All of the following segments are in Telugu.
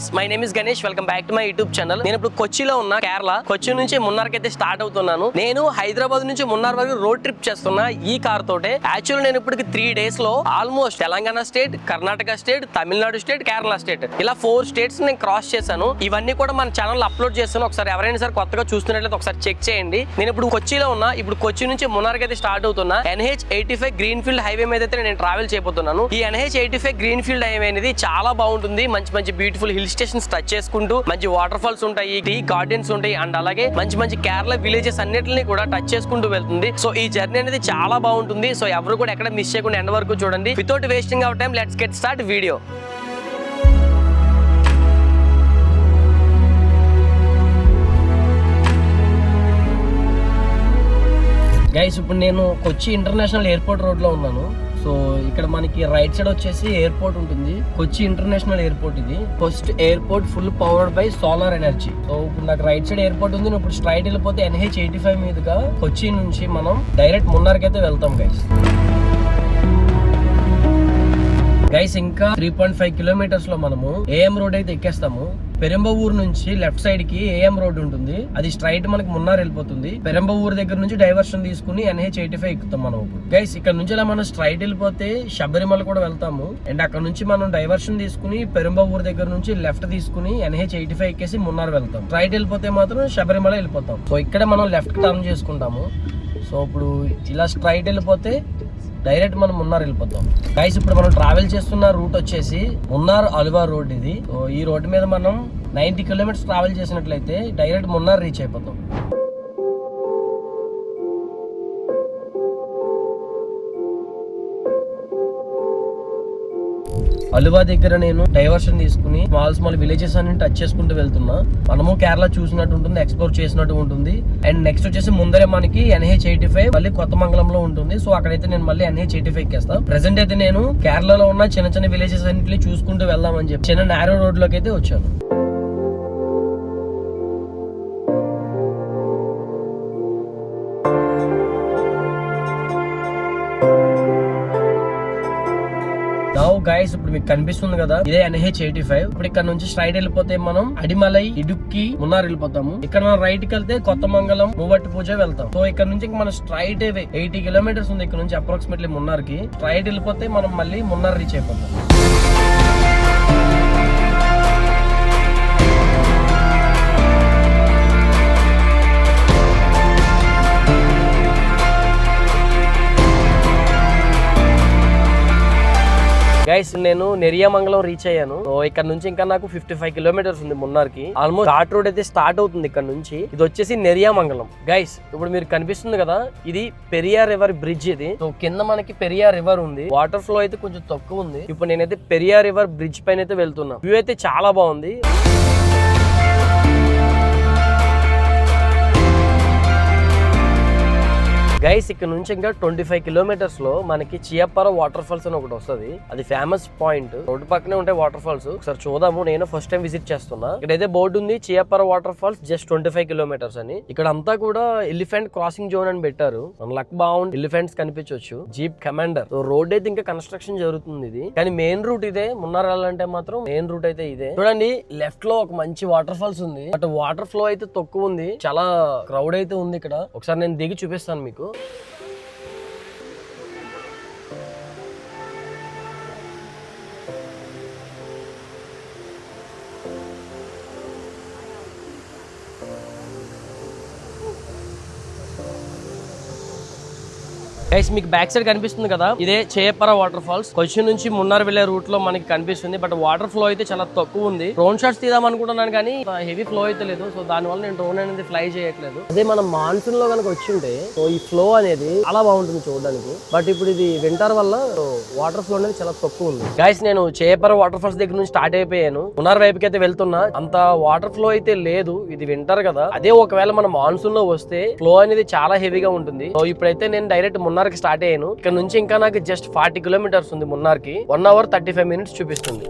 Guys, my name is Ganesh. Welcome back to my YouTube channel. నేను ఇప్పుడు కొచ్చిలో ఉన్నా, కేరళ. కొచ్చి నుంచి మున్నార్కి అయితే స్టార్ట్ అవుతున్నాను. నేను హైదరాబాద్ నుంచి మున్నార్ వరకు రోడ్ ట్రిప్ చేస్తున్నా ఈ కార్ తోటే. యాక్చువల్ నేను ఇప్పటికి 3 days లో almost Telangana state, Karnataka state, Tamil Nadu state, Kerala state, ఇలా 4 states నేను క్రాస్ చేశాను. ఇవన్నీ కూడా మన ఛానల్ అప్లోడ్ చేస్తాను. ఒకసారి ఎవరైనా సరే కొత్తగా చూస్తున్నట్లయితే ఒకసారి చెక్ చేయండి. నేను ఇప్పుడు కొచ్చిలో ఉన్నా. ఇప్పుడు కొచ్చి నుంచి మున్నార్కి అయితే స్టార్ట్ అవుతున్నా. NH85 గ్రీన్ ఫీల్డ్ హైవే మీద అయితే నేను ట్రావెల్ చేయబోతున్నాను. ఈ NH85 గ్రీన్ ఫీల్డ్ హైవే అనేది చాలా బాగుంటుంది. మంచి మంచి బ్యూటిఫుల్ హిల్ స్టేషన్స్ టచ్ చేసుకుంటూ మంచి వాటర్ ఫాల్స్ ఉంటాయి, టీ గార్డెన్స్ ఉంటాయి, అండ్ అలాగే మంచి మంచి కేరళ విలేజెస్ అన్నిటిని కూడా టచ్ చేసుకుంటూ వెళ్తుంది. సో ఈ జర్నీ అనేది చాలా బాగుంటుంది. సో ఎవరు కూడా ఎక్కడ మిస్ చేయకుండా ఎండ్ వరకు చూడండి. Without wasting hour time, let's get start video. Guys, ఇప్పుడు నేను కొచ్చి ఇంటర్నేషనల్ ఎయిర్పోర్ట్ రోడ్ లో ఉన్నాను. సో ఇక్కడ మనకి రైట్ సైడ్ వచ్చేసి ఎయిర్పోర్ట్ ఉంటుంది. కొచ్చి ఇంటర్నేషనల్ ఎయిర్పోర్ట్ ఇది. First airport full powered by solar energy. So ఇప్పుడు నాకు రైట్ సైడ్ ఎయిర్పోర్ట్ ఉంది. ఇప్పుడు స్ట్రైట్ వెళ్ళిపోతే NH85 మీదుగా కొచ్చి నుంచి మనం డైరెక్ట్ మున్నార్కి అయితే వెళ్తాం గైస్. ఇంకా 3.5 kilometers లో మనము AM రోడ్ అయితే ఎక్కేస్తాము. పెరంబవూరు నుంచి లెఫ్ట్ సైడ్ కి AM రోడ్ ఉంటుంది. అది స్ట్రైట్ మనకి మున్నార్ వెళ్ళిపోతుంది. పెరంబవూరు దగ్గర నుంచి డైవర్షన్ తీసుకుని NH85 ఎక్కుతాం మనం. ఇప్పుడు గైస్ ఇక్కడ నుంచి ఇలా మనం స్ట్రైట్ వెళ్ళిపోతే శబరిమల కూడా వెళ్తాము. అండ్ అక్కడ నుంచి మనం డైవర్షన్ తీసుకుని పెరంబవూరు దగ్గర నుంచి లెఫ్ట్ తీసుకుని NH85 ఎక్కేసి మున్నార్ వెళ్తాం. స్ట్రైట్ వెళ్ళిపోతే మాత్రం శబరిమల వెళ్ళిపోతాం. సో ఇక్కడ మనం లెఫ్ట్ టర్న్ చేసుకుంటాము. సో ఇప్పుడు ఇలా స్ట్రైట్ వెళ్ళిపోతే డైరెక్ట్ మనం మున్నార్ వెళ్ళిపోతాం గైస్. ఇప్పుడు మనం ట్రావెల్ చేస్తున్న రూట్ వచ్చేసి మున్నార్ అల్వా రోడ్ ఇది. సో ఈ రోడ్ మీద మనం 90 kilometers ట్రావెల్ చేసినట్లయితే డైరెక్ట్ మున్నార్ రీచ్ అయిపోతాం. అలువా దగ్గర నేను డైవర్షన్ తీసుకుని స్మాల్ విలేజెస్ అన్ని టచ్ చేసుకుంటూ వెళ్తున్నా. మనము కేరళ చూసినట్టు ఉంటుంది, ఎక్స్ప్లోర్ చేసినట్టు ఉంటుంది. అండ్ నెక్స్ట్ వచ్చేసి ముందరే మనకి NH85 మళ్ళీ కొత్త మంగళంలో ఉంటుంది. సో అక్కడైతే నేను మళ్ళీ NH85 ఎక్కేస్తాను. ప్రెసెంట్ అయితే నేను కేరళలో ఉన్న చిన్న చిన్న విలేజెస్ అన్నింటినీ చూసుకుంటూ వెళ్దామని చెప్పి చిన్న నారో రోడ్ లోకి అయితే వచ్చాను. గైస్ ఇప్పుడు మీకు కనిపిస్తుంది కదా, ఇదే NH85. ఇప్పుడు ఇక్కడ నుంచి స్ట్రైట్ వెళ్ళిపోతే మనం అడిమలై, ఇడుక్కి, మున్నార్ వెళ్ళిపోతాము. ఇక్కడ మనం రైట్ కి వెళ్తే కొత్త మంగళం, మూవట్టి పూజ వెళ్తాం. సో ఇక్కడ నుంచి మనం స్ట్రైట్ 80 kilometers ఉంది ఇక్కడ నుంచి అప్రాక్సిమేట్లీ మున్నార్ కి. స్ట్రైట్ వెళ్ళిపోతే మనం మళ్ళీ మున్నార్ రీచ్ అయిపోతాం. గైస్ నేను నెరియామంగళం రీచ్ అయ్యాను. సో ఇక్కడ నుంచి ఇంకా నాకు 55 kilometers ఉంది మున్నార్కి. ఆల్మోస్ట్ ఘాట్ రోడ్ అయితే స్టార్ట్ అవుతుంది ఇక్కడ నుంచి. ఇది వచ్చేసి నెరియామంగళం గైస్. ఇప్పుడు మీరు కనిపిస్తుంది కదా, ఇది పెరియార్ రివర్ బ్రిడ్జ్ ఇది. సో కింద మనకి పెరియార్ రివర్ ఉంది. వాటర్ ఫ్లో అయితే కొంచెం తక్కువ ఉంది. ఇప్పుడు నేనైతే పెరియార్ రివర్ బ్రిడ్జ్ పైన అయితే వెళ్తున్నా. వ్యూ అయితే చాలా బాగుంది. గైస్ ఇక్కడ నుంచి ఇంకా 25 kilometers లో మనకి చియప్పర వాటర్ ఫాల్స్ అని ఒకటి వస్తుంది. అది ఫేమస్ పాయింట్. రోడ్డు పక్కనే ఉంటాయి వాటర్ ఫాల్స్. ఒకసారి చూద్దాము. నేను ఫస్ట్ టైం విజిట్ చేస్తున్నా. ఇక్కడైతే బోర్డు ఉంది, చియప్పర వాటర్ ఫాల్స్ జస్ట్ 25 kilometers అని. ఇక్కడ అంతా కూడా ఎలిఫెంట్ క్రాసింగ్ జోన్ అని పెట్టారు. మన లక్ బాగుంది, ఎలిఫెంట్స్ కనిపించవచ్చు. Jeep commander. రోడ్ అయితే ఇంకా కన్స్ట్రక్షన్ జరుగుతుంది ఇది. కానీ మెయిన్ రూట్ ఇదే. మున్నార్ వెళ్ళాలంటే మాత్రం మెయిన్ రూట్ అయితే ఇదే. చూడండి లెఫ్ట్ లో ఒక మంచి వాటర్ ఫాల్స్ ఉంది. బట్ వాటర్ ఫ్లో అయితే తక్కువ ఉంది. చాలా క్రౌడ్ అయితే ఉంది ఇక్కడ. ఒకసారి నేను దిగి చూపిస్తాను మీకు. గైస్ మీకు బ్యాక్ సైడ్ కనిపిస్తుంది కదా, ఇదే చేయపర వాటర్ ఫాల్స్. కొచ్చి నుంచి మున్నార్ వెళ్లే రూట్ లో మనకి కనిపిస్తుంది. బట్ వాటర్ ఫ్లో అయితే చాలా తక్కువ ఉంది. డ్రోన్ షాట్స్ తీద్దాం అనుకుంటున్నాను కానీ హెవీ ఫ్లో అయితే లేదు. సో దాని వల్ల నేను డ్రోన్ అనేది ఫ్లై చేయట్లేదు. అదే మనం మాన్సూన్ లో కనుక వచ్చి ఉంటే సో ఈ ఫ్లో అనేది చాలా బాగుంటుంది చూడడానికి. బట్ ఇప్పుడు ఇది వింటర్ వల్ల వాటర్ ఫ్లో అనేది చాలా తక్కువ ఉంది. గైస్ నేను చేయపర వాటర్ ఫాల్స్ దగ్గర నుంచి స్టార్ట్ అయిపోయాను. మున్నార్ వైపుకి అయితే వెళ్తున్నా. అంత వాటర్ ఫ్లో అయితే లేదు. ఇది వింటర్ కదా. అదే ఒకవేళ మనం మాన్సూన్ లో వస్తే ఫ్లో అనేది చాలా హెవీగా ఉంటుంది. సో ఇప్పుడైతే నేను డైరెక్ట్ మున్నార్ కి స్టార్ట్ అయ్యాను. ఇక్కడ నుంచి ఇంకా నాకు జస్ట్ 40 kilometers ఉంది మున్నార్ కి. 1 hour 35 minutes చూపిస్తుంది.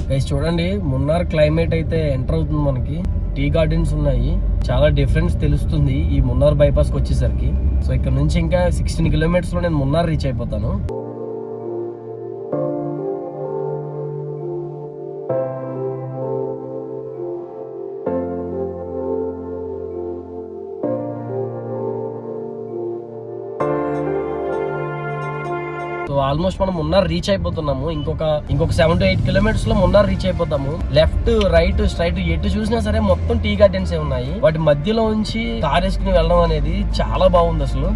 గైస్ చూడండి మున్నార్ క్లైమేట్ అయితే ఎంటర్ అవుతుంది మనకి. టీ గార్డెన్స్ ఉన్నాయి. చాలా డిఫరెన్స్ తెలుస్తుంది ఈ మున్నార్ బైపాస్కి వచ్చేసరికి. సో ఇక్కడ నుంచి ఇంకా 16 కిలోమీటర్స్ లో నేను మున్నార్ రీచ్ అయిపోతాను. సో ఆల్మోస్ట్ మనం మున్నార్ రీచ్ అయిపోతున్నాము. ఇంకొక 7 to 8 కిలోమీటర్స్ లో మున్నార్ రీచ్ అయిపోతాము. లెఫ్ట్ రైట్ స్ట్రైట్ ఎటు చూసినా సరే మొత్తం టీ గార్డెన్స్ ఉన్నాయి. వాటి మధ్యలో ఉంచి కార్ వేసుకుని వెళ్ళడం అనేది చాలా బాగుంది అసలు.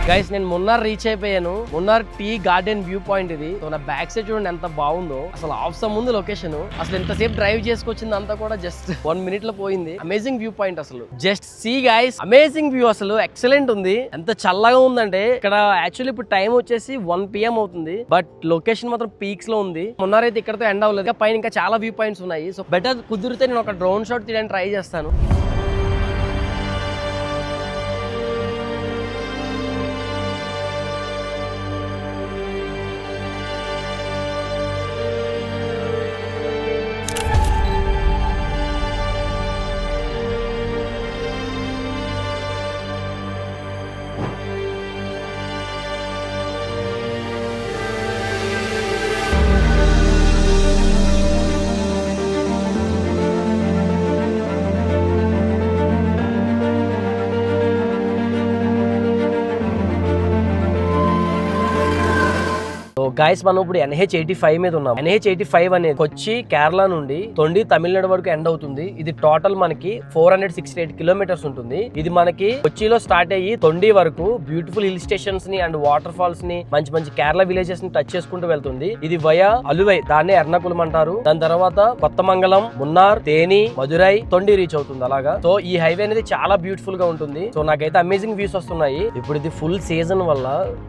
గైస్ నేను మున్నార్ రీచ్ అయిపోయాను. Munnar tea garden view point ఇది. సో నా బ్యాక్ సైడ్ చూడండి ఎంత బాగుందో. అసలు ఆఫ్సమ్ ముందు లొకేషన్. అసలు ఎంతసేపు డ్రైవ్ చేసుకొచ్చింది అంతా కూడా జస్ట్ 1 minute లో పోయింది. అమేజింగ్ వ్యూ పాయింట్ అసలు. Just see guys, amazing view అసలు ఎక్సలెంట్ ఉంది. ఎంత చల్లగా ఉందంటే ఇక్కడ యాక్చువల్లీ ఇప్పుడు టైం వచ్చేసి 1 PM అవుతుంది. బట్ లొకేషన్ మాత్రం పీక్స్ లో ఉంది. మున్నార్ అయితే ఇక్కడతో ఎండ్ అవ్వలేదు. పైన ఇంకా చాలా వ్యూ పాయింట్స్ ఉన్నాయి. సో బెటర్ కుదిరితే నేను ఒక డ్రోన్ షాట్ తీయడానికి ట్రై చేస్తాను. గైస్ మనం ఇప్పుడు NH85 మీద ఉన్నాం. NH85 అనేది కొచ్చి కేరళ నుండి తొండి తమిళనాడు వరకు ఎండ్ అవుతుంది. ఇది టోటల్ మనకి 468 కిలోమీటర్స్ ఉంటుంది. ఇది మనకి కొచ్చిలో స్టార్ట్ అయ్యి తొండి వరకు బ్యూటిఫుల్ హిల్ స్టేషన్స్ ని అండ్ వాటర్ ఫాల్స్ ని మంచి కేరళ విలేజెస్ ని టచ్ చేసుకుంటూ వెళ్తుంది. ఇది వయా అలువై, దాన్ని ఎర్నాకులం అంటారు. దాని తర్వాత కొత్తమంగళం, మున్నార్, తేని, మదురై, తొండి రీచ్ అవుతుంది అలాగా. సో ఈ హైవే అనేది చాలా బ్యూటిఫుల్ గా ఉంటుంది. సో నాకైతే అమేజింగ్ వ్యూస్ వస్తున్నాయి. ఇప్పుడు ఇది ఫుల్ సీజన్ వల్ల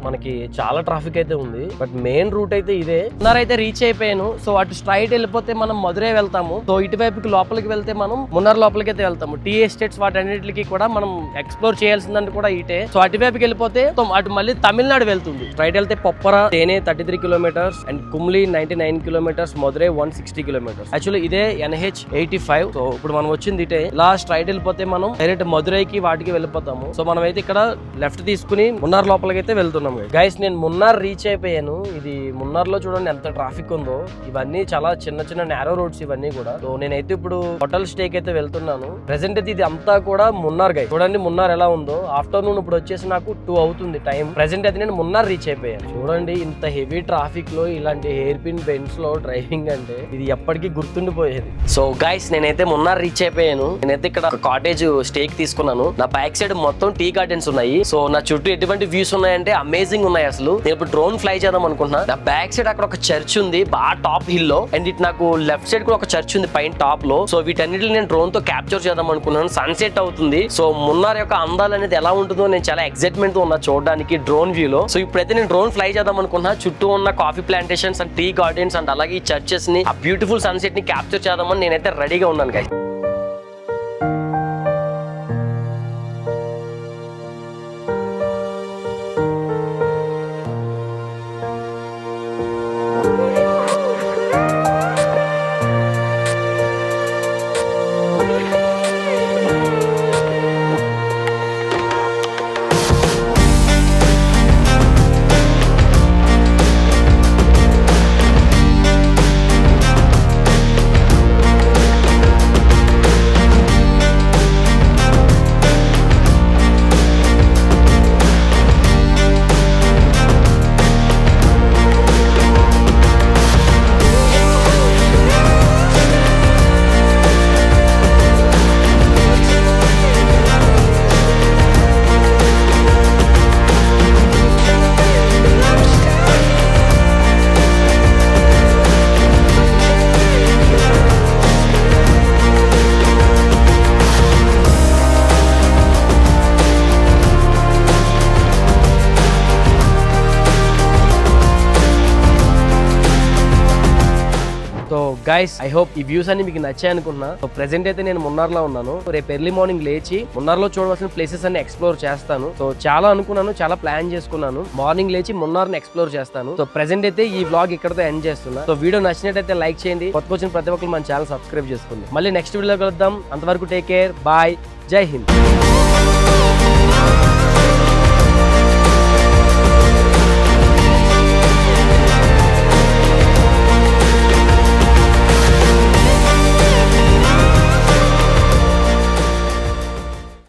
మనకి చాలా ట్రాఫిక్ అయితే ఉంది. బట్ మెయిన్ రూట్ అయితే ఇదే. మున్నార్ అయితే రీచ్ అయిపోయాను. సో అటు స్ట్రైట్ వెళ్ళిపోతే మనం మదురై వెళ్తాము. సో ఇటువైపుకి లోపలికి వెళ్తే మనం మున్నార్ లోపలికి అయితే వెళ్తాము. టీ ఎస్టేట్స్ వాటన్నిటికి కూడా మనం ఎక్స్ప్లోర్ చేయాల్సిందంటే కూడా ఇటే. సో అటువైపుకి వెళ్ళిపోతే అటు మళ్ళీ తమిళనాడు వెళ్తుంది. స్ట్రైట్ వెళ్తే Poopara, Theni 33 kilometres and Kumily 99 kilometres, Madurai 160 kilometres. Actually ఇదే NH85. సో ఇప్పుడు మనం వచ్చింది ఇటే. ఇలా స్ట్రైట్ వెళ్ళిపోతే మనం డైరెక్ట్ మదురైకి వాటికి వెళ్ళిపోతాము. సో మనం అయితే ఇక్కడ లెఫ్ట్ తీసుకుని మున్నార్ లోపలికి అయితే వెళ్తున్నాము. గైస్ నేను మున్నార్ రీచ్ అయిపోయాను. ఇది మున్నార్ లో చూడండి ఎంత ట్రాఫిక్ ఉందో. ఇవన్నీ చాలా చిన్న నేరో రోడ్స్ ఇవన్నీ కూడా. సో నేనైతే ఇప్పుడు హోటల్ స్టేకి అయితే వెళ్తున్నాను. ప్రెసెంట్ అయితే ఇది అంతా కూడా మున్నార్. గైస్ చూడండి మున్నార్ ఎలా ఉందో. ఆఫ్టర్నూన్ ఇప్పుడు వచ్చేసి నాకు 2 అవుతుంది టైం. ప్రెసెంట్ అయితే నేను మున్నార్ రీచ్ అయిపోయాను. చూడండి ఇంత హెవీ ట్రాఫిక్ లో ఇలాంటి హెయిర్ పిన్ బెండ్స్ లో డ్రైవింగ్ అంటే ఇది ఎప్పటికీ గుర్తుండిపోయేది. సో గైస్ నేనైతే మున్నార్ రీచ్ అయిపోయాను. నేనైతే ఇక్కడ కాటేజ్ స్టేకి తీసుకున్నాను. నా బ్యాక్ సైడ్ మొత్తం టీ గార్డెన్స్ ఉన్నాయి. సో నా చుట్టూ ఎటువంటి వ్యూస్ ఉన్నాయంటే అమేజింగ్ ఉన్నాయి అసలు. నేను ఇప్పుడు డ్రోన్ ఫ్లై చేద్దాం అనుకుంటున్నా. నా బ్యాక్ సైడ్ అక్కడ ఒక చర్చ్ ఉంది బాగా టాప్ హిల్ లో. అండ్ ఇటు నాకు లెఫ్ట్ సైడ్ కూడా ఒక చర్చ్ ఉంది పైన టాప్ లో. సో వీటన్నిటిని నేను డ్రోన్ తో క్యాప్చర్ చేద్దాం అనుకున్నాను. సన్సెట్ అవుతుంది. సో మున్నార్ యొక్క అందాలు అనేది ఎలా ఉంటుందో నేను చాలా ఎక్సైట్మెంట్ తో ఉన్నా చూడడానికి డ్రోన్ వ్యూ లో. సో ఇప్పుడైతే నేను డ్రోన్ ఫ్లై చేద్దాం అనుకున్నా. చుట్టూ ఉన్న coffee plantations and tea gardens and అలాగే ఈ చర్చెస్ ని, ఆ బ్యూటిఫుల్ సన్సెట్ ని క్యాప్చర్ చేద్దామని నేనైతే రెడీగా ఉన్నాను guys. So guys I hope ఈ వ్యూస్ అన్ని మీకు నచ్చాయి అనుకున్నా. సో ప్రెసెంట్ అయితే నేను మున్నార్లో ఉన్నాను. రేపు ఎర్లీ మార్నింగ్ లేచి మున్నార్లో చూడవలసిన ప్లేసెస్ అన్ని ఎక్స్ప్లోర్ చేస్తాను. సో చాలా అనుకున్నాను, చాలా ప్లాన్ చేసుకున్నాను. మార్నింగ్ లేచి మున్నార్ని ఎక్స్ప్లోర్ చేస్తాను. సో ప్రెసెంట్ అయితే ఈ వ్లాగ్ ఇక్కడతో ఎండ్ చేస్తున్నా. సో వీడియో నచ్చినట్టయితే లైక్ చేయండి. కొత్త వచ్చిన ప్రతి ఒక్కరు మన ఛానల్ సబ్స్క్రైబ్ చేసుకోండి. మళ్ళీ నెక్స్ట్ వీడియో కలుద్దాం. అంతవరకు టేక్ కేర్, బాయ్, జై హింద్.